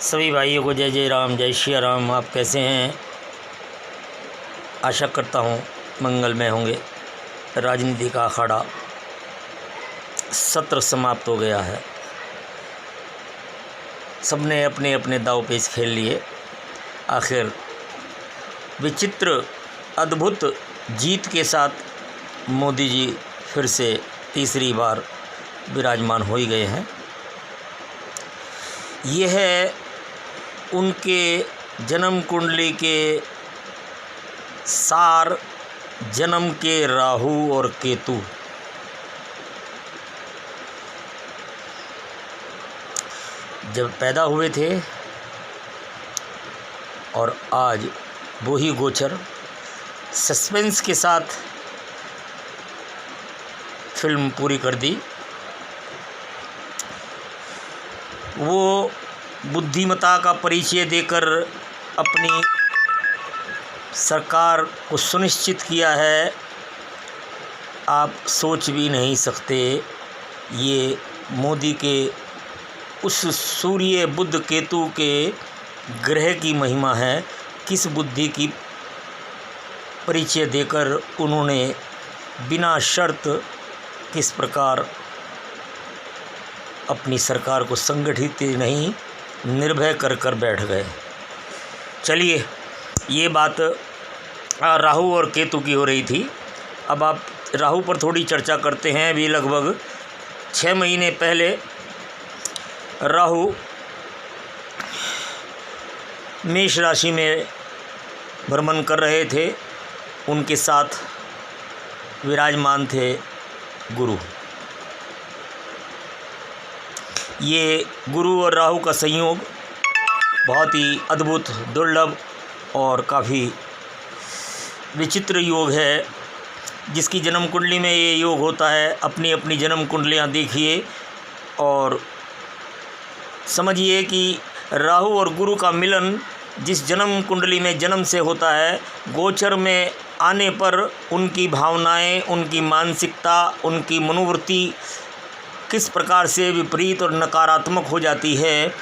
सभी भाइयों को जय जय राम, जय श्री राम। आप कैसे हैं? आशा करता हूँ मंगलमय होंगे। राजनीति का अखाड़ा सत्र समाप्त हो गया है। सबने अपने अपने दांव पेच खेल लिए। आखिर विचित्र अद्भुत जीत के साथ मोदी जी फिर से तीसरी बार विराजमान हो ही गए हैं। यह है उनके जन्म कुंडली के सार, जन्म के राहु और केतु। जब पैदा हुए थे और आज वो ही गोचर सस्पेंस के साथ फिल्म पूरी कर दी। वो बुद्धिमता का परिचय देकर अपनी सरकार को सुनिश्चित किया है। आप सोच भी नहीं सकते ये मोदी के उस सूर्य बुध केतु के ग्रह की महिमा है। किस बुद्धि की परिचय देकर उन्होंने बिना शर्त किस प्रकार अपनी सरकार को संगठित नहीं निर्भय कर कर बैठ गए। चलिए, ये बात राहु और केतु की हो रही थी। अब आप राहु पर थोड़ी चर्चा करते हैं। अभी लगभग 6 महीने पहले राहु मेष राशि में भ्रमण कर रहे थे। उनके साथ विराजमान थे गुरु। ये गुरु और राहु का संयोग बहुत ही अद्भुत, दुर्लभ और काफ़ी विचित्र योग है। जिसकी जन्म कुंडली में ये योग होता है, अपनी अपनी जन्म कुंडलियाँ देखिए और समझिए कि राहु और गुरु का मिलन जिस जन्म कुंडली में जन्म से होता है, गोचर में आने पर उनकी भावनाएं, उनकी मानसिकता, उनकी मनोवृत्ति किस प्रकार से विपरीत और नकारात्मक हो जाती है,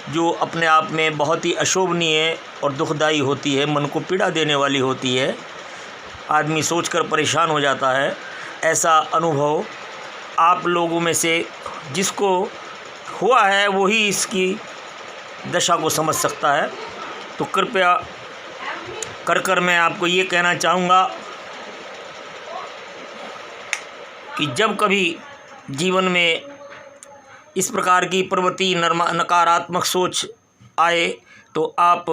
जो अपने आप में बहुत ही अशोभनीय और दुखदाई होती है, मन को पीड़ा देने वाली होती है। आदमी सोचकर परेशान हो जाता है। ऐसा अनुभव आप लोगों में से जिसको हुआ है वही इसकी दशा को समझ सकता है। तो कृपया कर मैं आपको ये कहना चाहूँगा कि जब कभी जीवन में इस प्रकार की प्रवृत्ति, नकारात्मक सोच आए तो आप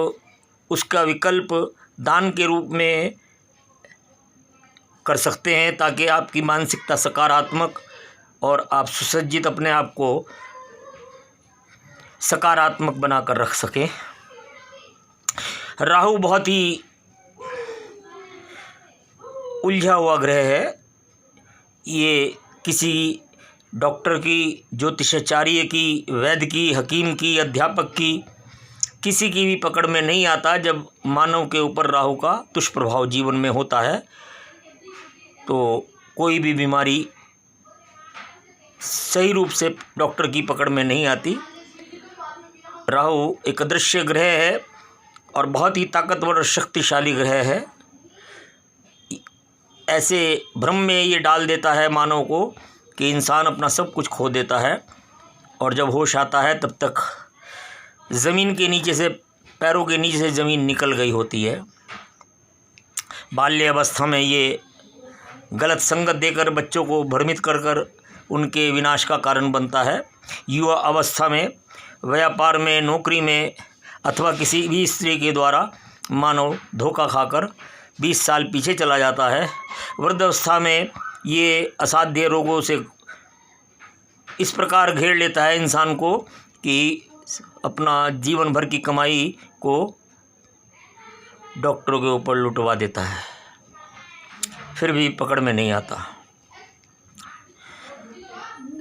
उसका विकल्प दान के रूप में कर सकते हैं, ताकि आपकी मानसिकता सकारात्मक और आप सुसज्जित अपने आप को सकारात्मक बनाकर रख सकें। राहु बहुत ही उलझा हुआ ग्रह है। ये किसी डॉक्टर की, ज्योतिषाचार्य की, वैद्य की, हकीम की, अध्यापक की, किसी की भी पकड़ में नहीं आता। जब मानव के ऊपर राहु का दुष्प्रभाव जीवन में होता है तो कोई भी बीमारी सही रूप से डॉक्टर की पकड़ में नहीं आती। राहु एक अदृश्य ग्रह है और बहुत ही ताकतवर और शक्तिशाली ग्रह है। ऐसे भ्रम में ये डाल देता है मानव को कि इंसान अपना सब कुछ खो देता है और जब होश आता है तब तक ज़मीन के नीचे से, पैरों के नीचे से ज़मीन निकल गई होती है। बाल्य अवस्था में ये गलत संगत देकर बच्चों को भ्रमित कर कर उनके विनाश का कारण बनता है। युवा अवस्था में व्यापार में, नौकरी में अथवा किसी भी स्त्री के द्वारा मानव धोखा खाकर 20 साल पीछे चला जाता है। वृद्धावस्था में ये असाध्य रोगों से इस प्रकार घेर लेता है इंसान को कि अपना जीवन भर की कमाई को डॉक्टरों के ऊपर लुटवा देता है, फिर भी पकड़ में नहीं आता।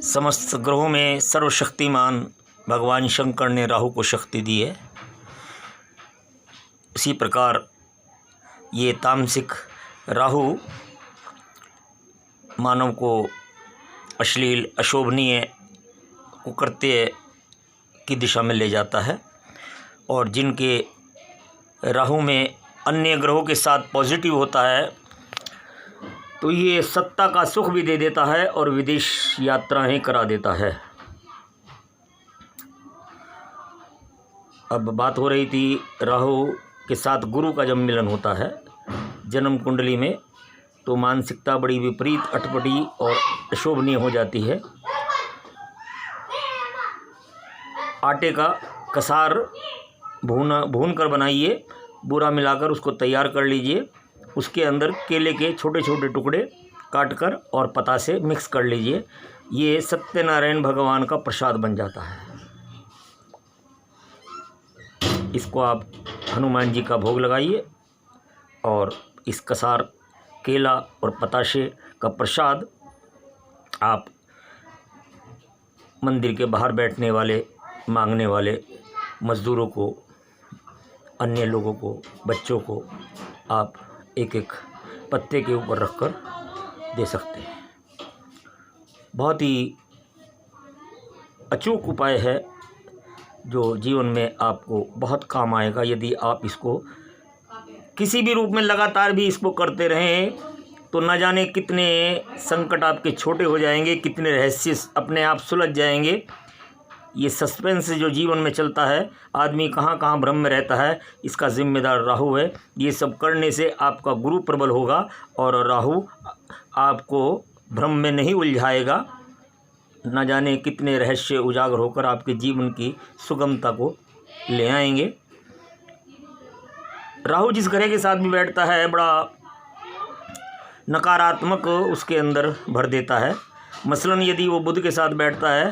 समस्त ग्रहों में सर्वशक्तिमान भगवान शंकर ने राहु को शक्ति दी है। उसी प्रकार ये तामसिक राहु मानव को अश्लील, अशोभनीय, कुकृत्य की दिशा में ले जाता है। और जिनके राहु में अन्य ग्रहों के साथ पॉजिटिव होता है तो ये सत्ता का सुख भी दे देता है और विदेश यात्राएं करा देता है। अब बात हो रही थी राहु के साथ गुरु का जब मिलन होता है जन्म कुंडली में तो मानसिकता बड़ी विपरीत, अटपटी और अशोभनीय हो जाती है। आटे का कसार भून कर बनाइए, बूरा मिलाकर उसको तैयार कर लीजिए। उसके अंदर केले के छोटे छोटे टुकड़े काटकर और पता से मिक्स कर लीजिए। ये सत्यनारायण भगवान का प्रसाद बन जाता है। इसको आप हनुमान जी का भोग लगाइए और इस कसार, केला और पताशे का प्रसाद आप मंदिर के बाहर बैठने वाले, मांगने वाले मज़दूरों को, अन्य लोगों को, बच्चों को आप एक एक पत्ते के ऊपर रखकर दे सकते हैं। बहुत ही अचूक उपाय है जो जीवन में आपको बहुत काम आएगा। यदि आप इसको किसी भी रूप में लगातार भी इसको करते रहें तो न जाने कितने संकट आपके छोटे हो जाएंगे, कितने रहस्य अपने आप सुलझ जाएंगे। ये सस्पेंस जो जीवन में चलता है, आदमी कहाँ कहाँ भ्रम में रहता है, इसका जिम्मेदार राहु है। ये सब करने से आपका गुरु प्रबल होगा और राहु आपको भ्रम में नहीं उलझाएगा। न जाने कितने रहस्य उजागर होकर आपके जीवन की सुगमता को ले आएंगे। राहु जिस ग्रह के साथ भी बैठता है बड़ा नकारात्मक उसके अंदर भर देता है। मसलन यदि वो बुध के साथ बैठता है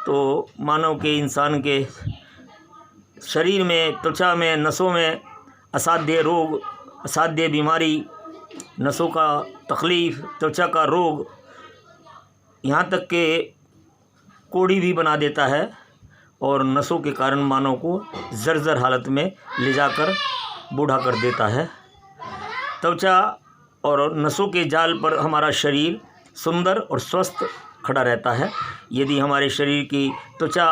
तो मानव के, इंसान के शरीर में, त्वचा में, नसों में असाध्य रोग, असाध्य बीमारी, नसों का तकलीफ़, त्वचा का रोग, यहाँ तक के कोढ़ी भी बना देता है और नसों के कारण मानव को जर्जर हालत में ले जाकर बूढ़ा कर देता है। त्वचा और नसों के जाल पर हमारा शरीर सुंदर और स्वस्थ खड़ा रहता है। यदि हमारे शरीर की त्वचा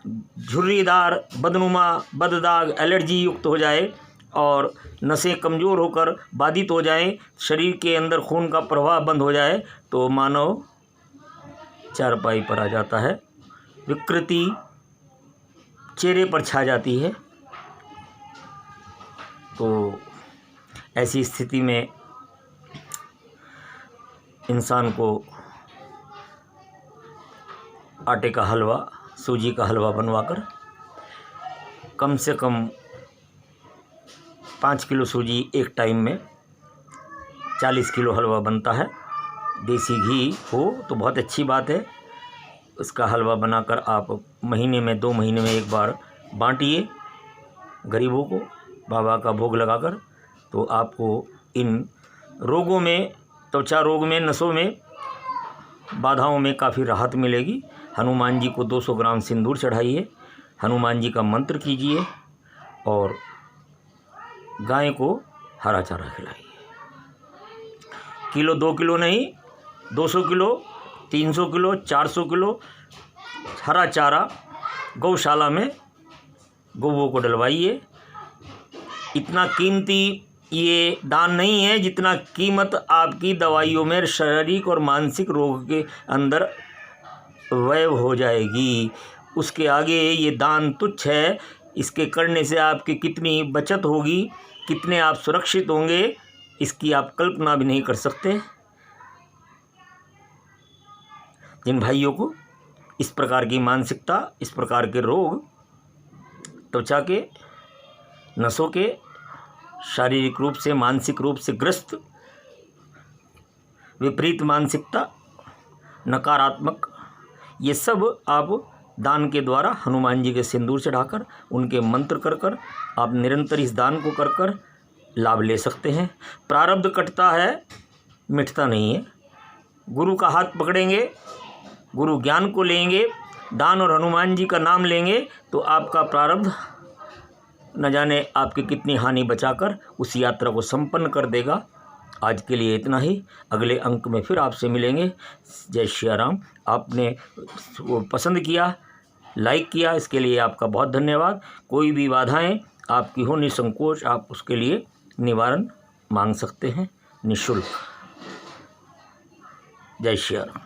झुर्रीदार, बदनुमा, बददाग, एलर्जी युक्त हो जाए और नसें कमज़ोर होकर बाधित हो जाएं, शरीर के अंदर खून का प्रवाह बंद हो जाए तो मानव चारपाई पर आ जाता है। विकृति चेहरे पर छा जाती है। तो ऐसी स्थिति में इंसान को आटे का हलवा, सूजी का हलवा बनवाकर कम से कम 5 किलो सूजी एक टाइम में 40 किलो हलवा बनता है। देसी घी हो तो बहुत अच्छी बात है। उसका हलवा बनाकर आप महीने में, 2 महीने में एक बार बांटिए गरीबों को, बाबा का भोग लगाकर। तो आपको इन रोगों में, त्वचा रोग में, नसों में, बाधाओं में काफ़ी राहत मिलेगी। हनुमान जी को 200 ग्राम सिंदूर चढ़ाइए, हनुमान जी का मंत्र कीजिए और गाय को हरा चारा खिलाइए। किलो, 2 किलो नहीं, 200 किलो, 300 किलो, 400 किलो हरा चारा गौशाला में गौओं को डलवाइए। इतना कीमती ये दान नहीं है जितना कीमत आपकी दवाइयों में शारीरिक और मानसिक रोग के अंदर व्यय हो जाएगी। उसके आगे ये दान तुच्छ है। इसके करने से आपकी कितनी बचत होगी, कितने आप सुरक्षित होंगे, इसकी आप कल्पना भी नहीं कर सकते। जिन भाइयों को इस प्रकार की मानसिकता, इस प्रकार के रोग, त्वचा के, नसों के, शारीरिक रूप से, मानसिक रूप से ग्रस्त, विपरीत मानसिकता, नकारात्मक, ये सब आप दान के द्वारा हनुमान जी के सिंदूर चढ़ाकर, उनके मंत्र कर कर आप निरंतर इस दान को कर कर लाभ ले सकते हैं। प्रारब्ध कटता है, मिटता नहीं है। गुरु का हाथ पकड़ेंगे, गुरु ज्ञान को लेंगे, दान और हनुमान जी का नाम लेंगे तो आपका प्रारब्ध न जाने आपकी कितनी हानि बचाकर उस यात्रा को संपन्न कर देगा। आज के लिए इतना ही। अगले अंक में फिर आपसे मिलेंगे। जय श्री राम। आपने पसंद किया, लाइक किया, इसके लिए आपका बहुत धन्यवाद। कोई भी बाधाएं आपकी हो, निसंकोच आप उसके लिए निवारण मांग सकते हैं निःशुल्क। जय श्री राम।